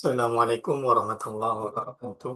Assalamualaikum warahmatullahi wabarakatuh.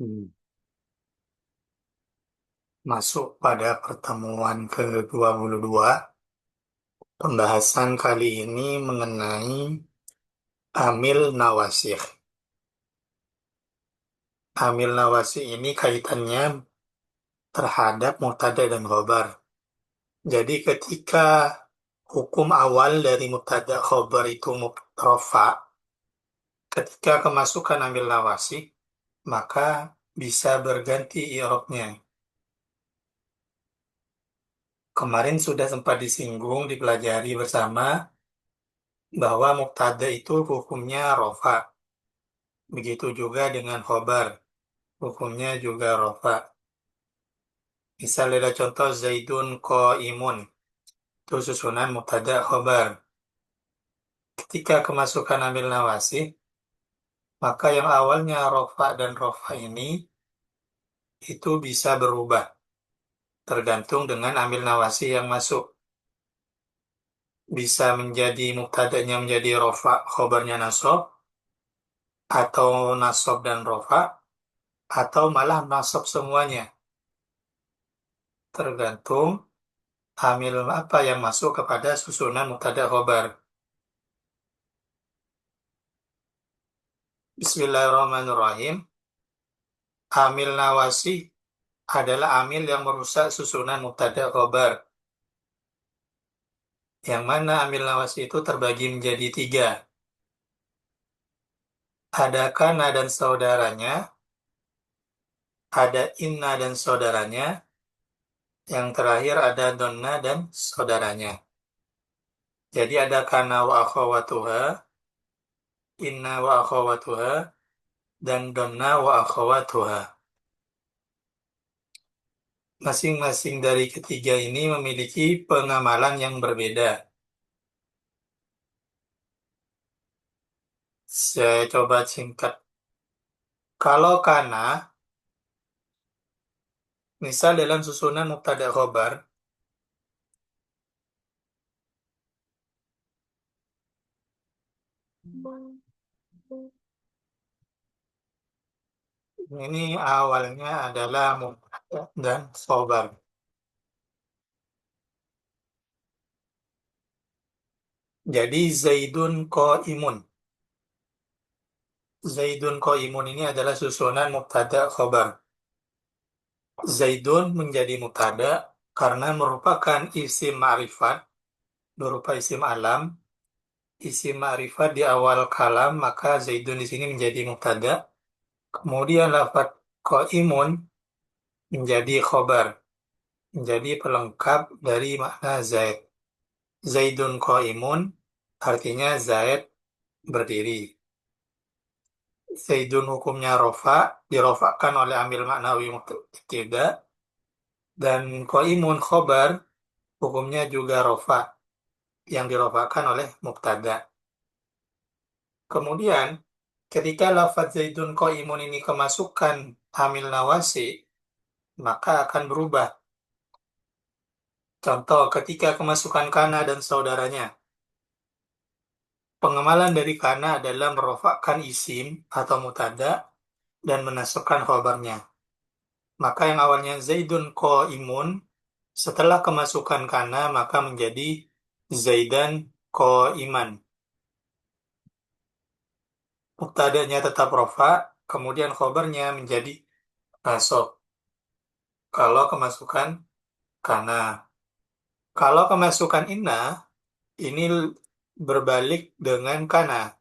Hmm. Masuk pada pertemuan ke-22, pembahasan kali ini mengenai amil nawasih. Amil nawasih ini kaitannya terhadap mubtada dan khobar. Jadi ketika hukum awal dari mubtada khobar itu rafa, ketika kemasukan amil nawasih, maka bisa berganti i'rabnya. Kemarin sudah sempat disinggung, dipelajari bersama bahwa mubtada itu hukumnya rofa. Begitu juga dengan khobar, hukumnya juga rofa. Misalnya ada contoh Zaidun imun, itu susunan mubtada khobar. Ketika kemasukan amil nawasih, maka yang awalnya rofa dan rofa ini itu bisa berubah, tergantung dengan amil nawasih yang masuk. Bisa menjadi mubtadanya menjadi rofa, khobarnya nasab, atau nasab dan rofa, atau malah nasab semuanya. Tergantung amil apa yang masuk kepada susunan mubtada khobar. Bismillahirrahmanirrahim. Amil nawasi adalah amil yang merusak susunan mubtada khobar. Yang mana amil nawasi itu terbagi menjadi tiga. Ada kana dan saudaranya, ada inna dan saudaranya, yang terakhir ada donna dan saudaranya. Jadi ada kana wa akhawatuha, inna wa akhawatuha, dan donna wa akhawatuha. Masing-masing dari ketiga ini memiliki pengamalan yang berbeda. Saya coba singkat. Kalau kana, misal dalam susunan mubtada khobar, ini awalnya adalah mubtada dan khobar. Jadi Zaidun imun. Zaidun imun ini adalah susunan mubtada khobar. Zaidun menjadi mubtada karena merupakan isim ma'rifat, berupa isim alam. Isim ma'rifat di awal kalam, maka Zaidun di sini menjadi mubtada. Kemudian lafaz qaimun menjadi khobar, menjadi pelengkap dari makna Zaid. Zaidun qaimun artinya Zaid berdiri. Zaidun hukumnya rofa, dirofakan oleh amil maknawi mubtada, dan qaimun khobar hukumnya juga rofa, yang dirofakan oleh mubtada. Kemudian, ketika lafaz Zaidun qaimun ini kemasukan amil nawasi, maka akan berubah. Contoh, ketika kemasukan kana dan saudaranya, pengemalan dari kana adalah merofakkan isim atau mutada dan menasabkan khobarnya. Maka yang awalnya Zaidun imun, setelah kemasukan kana maka menjadi Zaidan iman. Muktadanya tetap rofa, kemudian khobarnya menjadi nasab. Kalau kemasukan kana. Kalau kemasukan inna, ini berbalik dengan kana.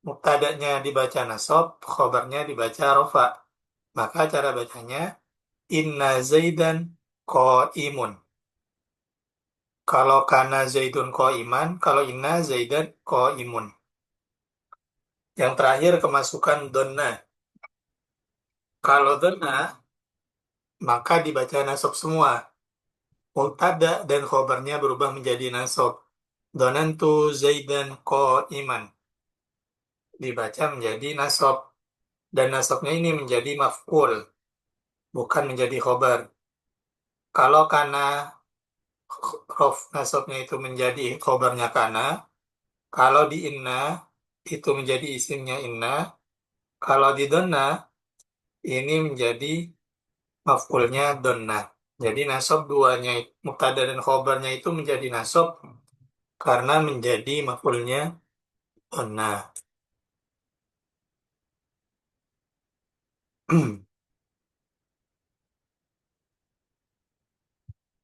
Mubtada'nya dibaca nasab, khobarnya dibaca rofa. Maka cara bacanya inna zaidan imun. Kalau kana zaidun iman, kalau inna zaidan imun. Yang terakhir kemasukan donna. Kalau donna, maka dibaca nasab semua. Mubtada dan khobarnya berubah menjadi nasab. Donantu zaidan iman. Dibaca menjadi nasab. Dan nasabnya ini menjadi maf'ul, bukan menjadi khobar. Kalau kana rof nasabnya itu menjadi khobarnya kana, kalau di inna itu menjadi isimnya inna, kalau di donna ini menjadi maf'ulnya donna. Jadi nasab duanya, mubtada dan khobarnya itu menjadi nasab karena menjadi maf'ulnya donna.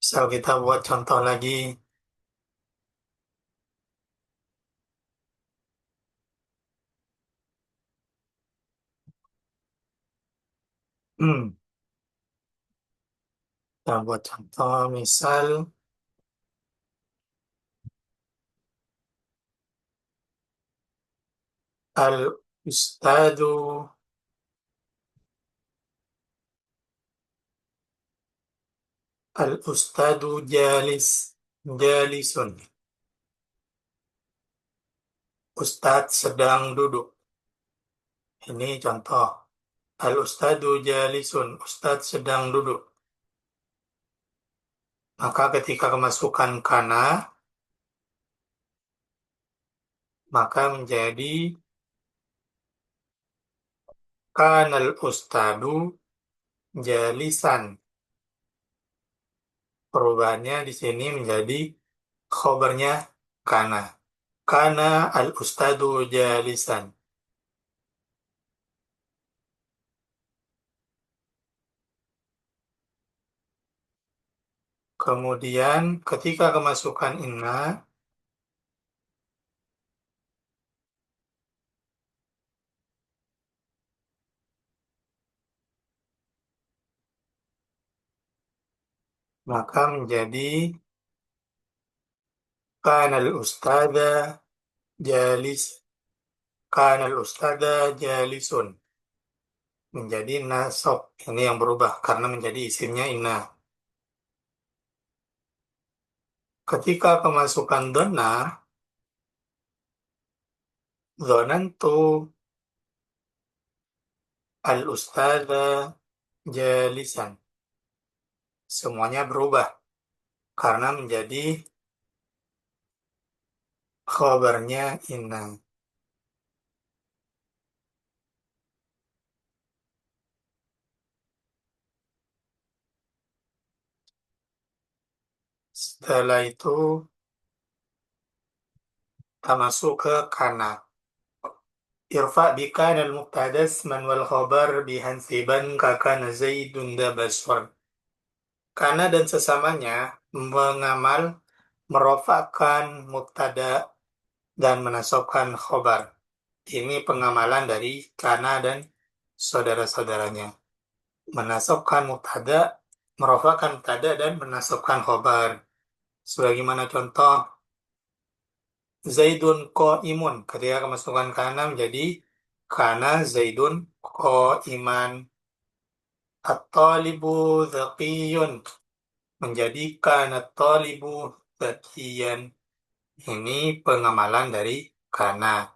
Misal kita buat contoh lagi. Kita buat contoh misal al-ustadu al-ustadu jalisun. Ustadz sedang duduk. Ini contoh. Al-ustadu jalisun. Ustadz sedang duduk. Maka ketika kemasukan kana, maka menjadi kanal ustadu jalisan. Perubahannya di sini menjadi khobarnya kana. Kana al-ustadu jalisan. Kemudian ketika kemasukan inna, maka menjadi kanal ustada jalis. Kanal ustada jalisun. Menjadi nasab. Ini yang berubah karena menjadi isimnya inna. Ketika kemasukan donna, zonantu al-ustada jalisan. Semuanya berubah karena menjadi khabarnya inna. Setelah itu kita masuk ke kana. Irfa bika dan mubtadas man wal khabar bihansiban kakana zaidun da baswan. Kana dan sesamanya mengamal merofakkan mubtada dan menasabkan khobar. Ini pengamalan dari kana dan saudara-saudaranya. Menasabkan mubtada, merofakkan mubtada dan menasabkan khobar. Sebagaimana contoh Zaidun imun. Ketika kemasukan kana menjadi kana Zaidun iman. At-talibu dzakiyun. Menjadi kana talibu dzakiyan. Ini pengamalan dari kana.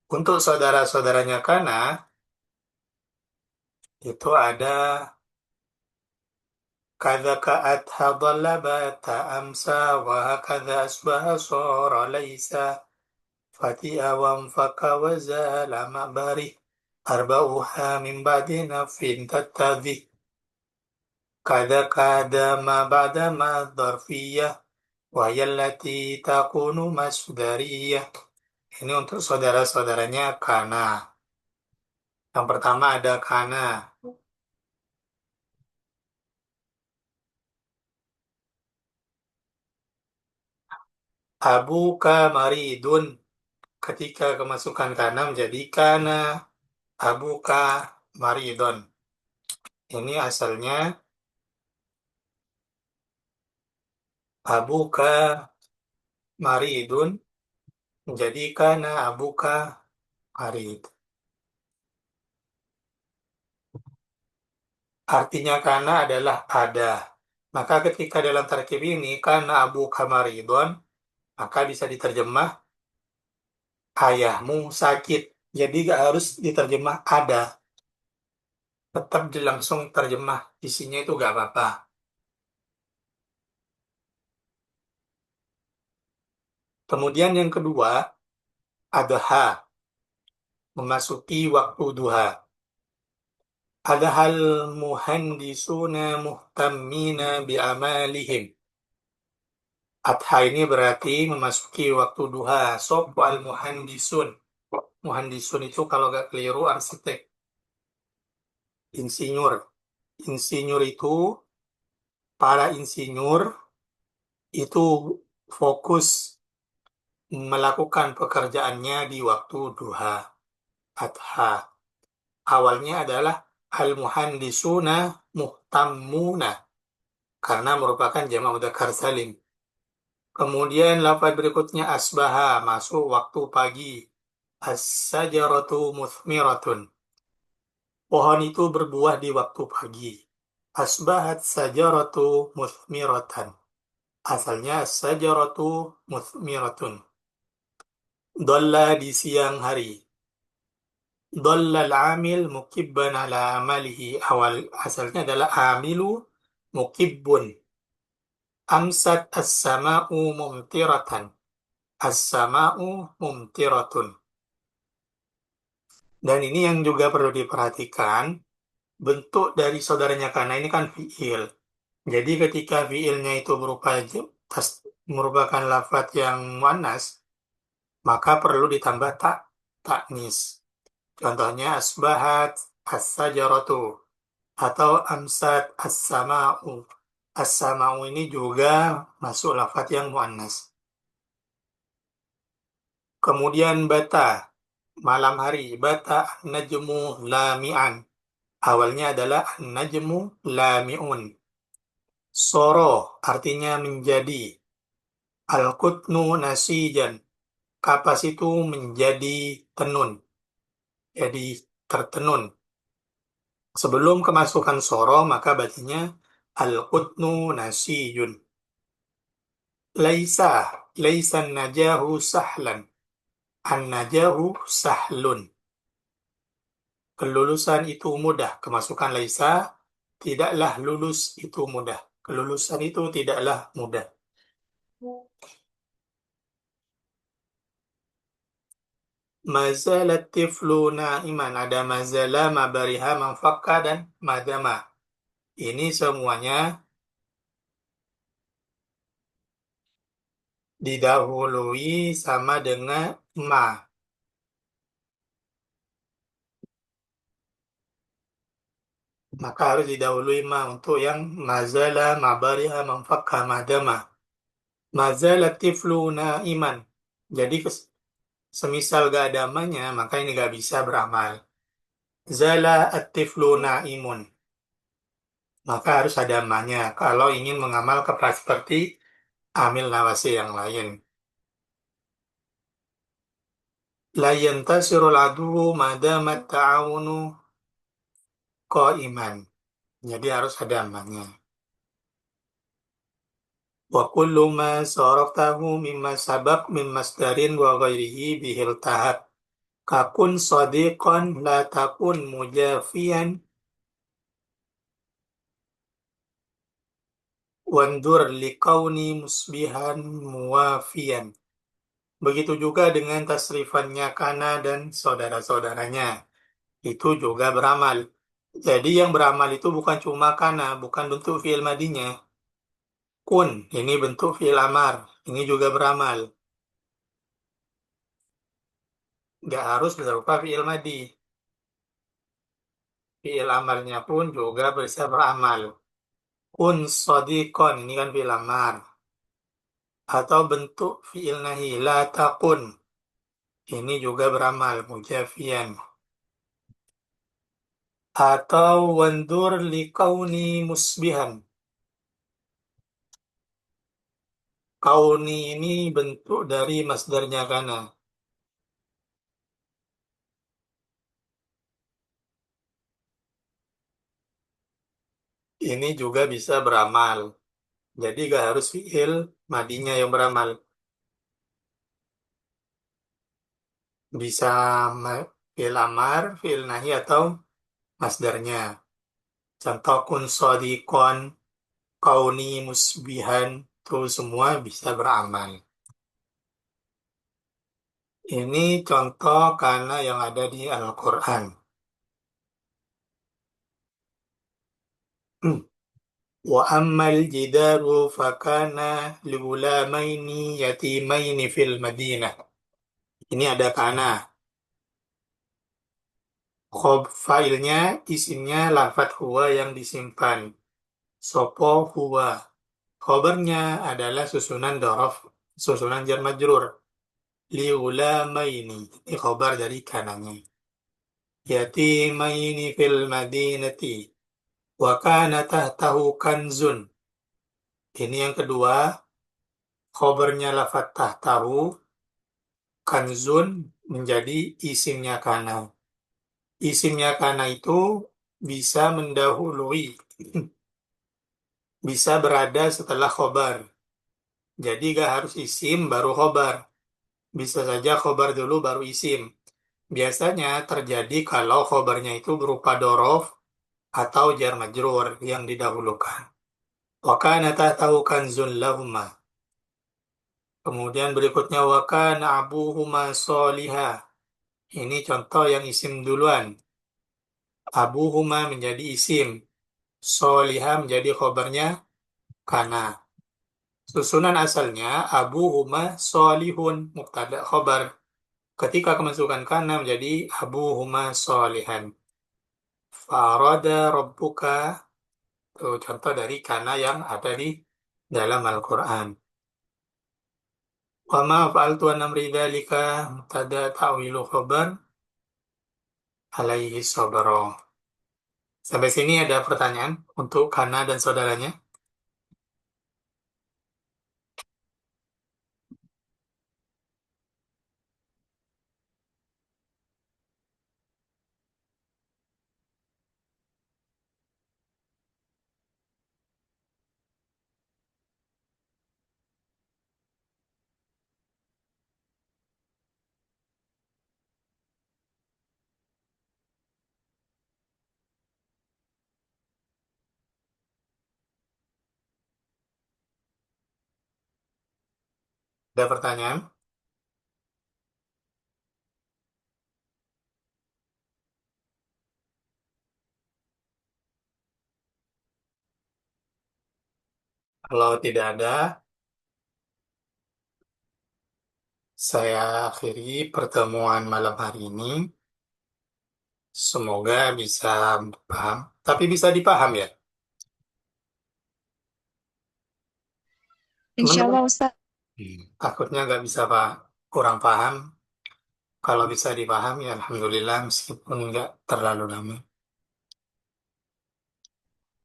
Untuk saudara-saudaranya kana, itu ada kadzaka adha dhalla bata amsa wa hakadha asbaha sara laisa fati'a wa anfaka wa zala ma'bari arba'uha min ba'di nafin tattadhi kadzaka dama ba'da ma dharfiyah wa yallati takunu masdariyah. Ini untuk saudara-saudaranya kana. Yang pertama ada kana. Abuka maridun. Ketika kemasukan kana menjadi kana abuka maridun. Ini asalnya abuka maridun menjadi kana abuka marid. Artinya kana adalah ada. Maka ketika dalam tarkib ini kana abuka maridun, maka bisa diterjemah ayahmu sakit. Jadi gak harus diterjemah ada. Tetap langsung terjemah isinya itu gak apa-apa. Kemudian yang kedua, adha, memasuki waktu duha. Adhal muhandisuna muhtammina bi'amalihim. Adha ini berarti memasuki waktu duha. Sop al muhandisun. Muhandisun itu kalau nggak keliru arsitek, insinyur. Insinyur itu, para insinyur itu fokus melakukan pekerjaannya di waktu duha, adha. Awalnya adalah al-muhandisuna muhtammuna karena merupakan jamak mudzakkar salim. Kemudian lafaz berikutnya asbaha, masuk waktu pagi. As-sajaratu muthmiratun. Pohon itu berbuah di waktu pagi. Asbahat sajaratu muthmiratan. Asalnya sajaratu muthmiratun. Dolla di siang hari. Dollal amil mukibban ala amalihi. Awal asalnya adalah amilu mukibbun. Amsat as-sama'u mumtiratan. As-sama'u mumtiratun. Dan ini yang juga perlu diperhatikan, bentuk dari saudaranya karena ini kan fiil. Jadi ketika fiilnya itu merupakan lafaz yang muannas, maka perlu ditambah taknis. Contohnya asbahat as-sajaratu atau amsat as-sama'u. As-sama'u ini juga masuk lafaz yang muannas. Kemudian bata, malam hari. Bata najmu lami'an. Awalnya adalah najmu lami'un. Soro artinya menjadi. Al-qutnu nasijan. Kapas itu menjadi tenun. Jadi tertenun. Sebelum kemasukan soro, maka bacanya al-qutnu nasijun. Laisa, laisa najahu sahlan. An-najahu sahlun. Kelulusan itu mudah. Kemasukan laisa, tidaklah lulus itu mudah. Kelulusan itu tidaklah mudah. Mazalat tiflu na'iman. Ada mazala, mabariha, manfakka, dan madama. Ini semuanya didahului sama dengan ma. Maka harus didahului ma untuk yang mazala, mabariha, manfakka, madama. Mazalat tiflu na'iman. Jadi semisal gak ada amanya, maka ini gak bisa beramal. Zala at-tiflu na'imun. Maka harus ada amanya kalau ingin mengamal kepala seperti amil nawasi yang lain. La yantasirul adu madamat ta'awunu qa'iman. Jadi harus ada amanya. Wa kullu ma saraftahu mimma sabab min masdarin wa ghairihi bihil tahab. Kakun sadiqan la takun mujafian wandur liqauni musbihan muwafian. Begitu juga dengan tasrifannya kana dan saudara-saudaranya. Itu juga beramal. Jadi yang beramal itu bukan cuma kana, bukan bentuk fi'il madinya. Kun, ini bentuk fi'il amar. Ini juga beramal. Nggak harus berupa fi'il madi. Fi'il amarnya pun juga bisa beramal. Kun sodikon, ini kan fi'il amar. Atau bentuk fi'il nahi, la takun. Ini juga beramal, mujafian. Atau wandur liqauni musbihan. Kauni ini bentuk dari masdarnya kana. Ini juga bisa beramal. Jadi gak harus fi'il madinya yang beramal. Bisa fi'il amar, fi'il nahi atau masdarnya. Contoh kun sodikon, kauni musbihan, itu semua bisa beramal. Ini contoh kana yang ada di Al-Quran. Wa ammal jidaru fakana liulamaini yatimaini fil Madinah. Ini ada kana. Failnya, isimnya lafat huwa yang disimpan. Sopo huwa. Khobarnya adalah susunan dorof, susunan jar majrur. Liulamaini. Ini khobar dari kananya. Yatimaini fil madinati. Wa kana tahtahu kanzun. Ini yang kedua, khobarnya lafat tahtahu, kanzun menjadi isimnya kana. Isimnya kana itu bisa mendahului, bisa berada setelah khobar. Jadi gak harus isim baru khobar. Bisa saja khobar dulu baru isim. Biasanya terjadi kalau khobarnya itu berupa dorof atau jar majrur yang didahulukan. Wa kana tahtahu kanzun lahuma. Kemudian berikutnya wa kana abuhuma soliha. Ini contoh yang isim duluan. Abuhuma menjadi isim. Soliha menjadi khobarnya kana. Susunan asalnya abuhuma solihun mubtada khobar. Ketika kemasukan kana menjadi abuhuma solihan. Farada rabbuka. Itu contoh dari kana yang ada di dalam Al-Quran. Wa ma fa'altu an amri dzalika mubtada ta'wilu khabar alaihi sabra. Sampai sini ada pertanyaan untuk kana dan saudaranya. Ada pertanyaan? Kalau tidak ada, saya akhiri pertemuan malam hari ini. Semoga bisa paham. Tapi bisa dipaham ya, Insya teman-teman? Allah Ustaz. Takutnya nggak bisa Pak, kurang paham. Kalau bisa dipahami, Alhamdulillah, meskipun nggak terlalu lama.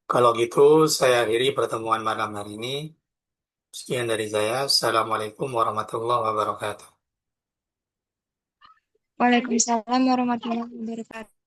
Kalau gitu, saya akhiri pertemuan malam hari ini. Sekian dari saya. Assalamualaikum warahmatullahi wabarakatuh. Waalaikumsalam warahmatullahi wabarakatuh.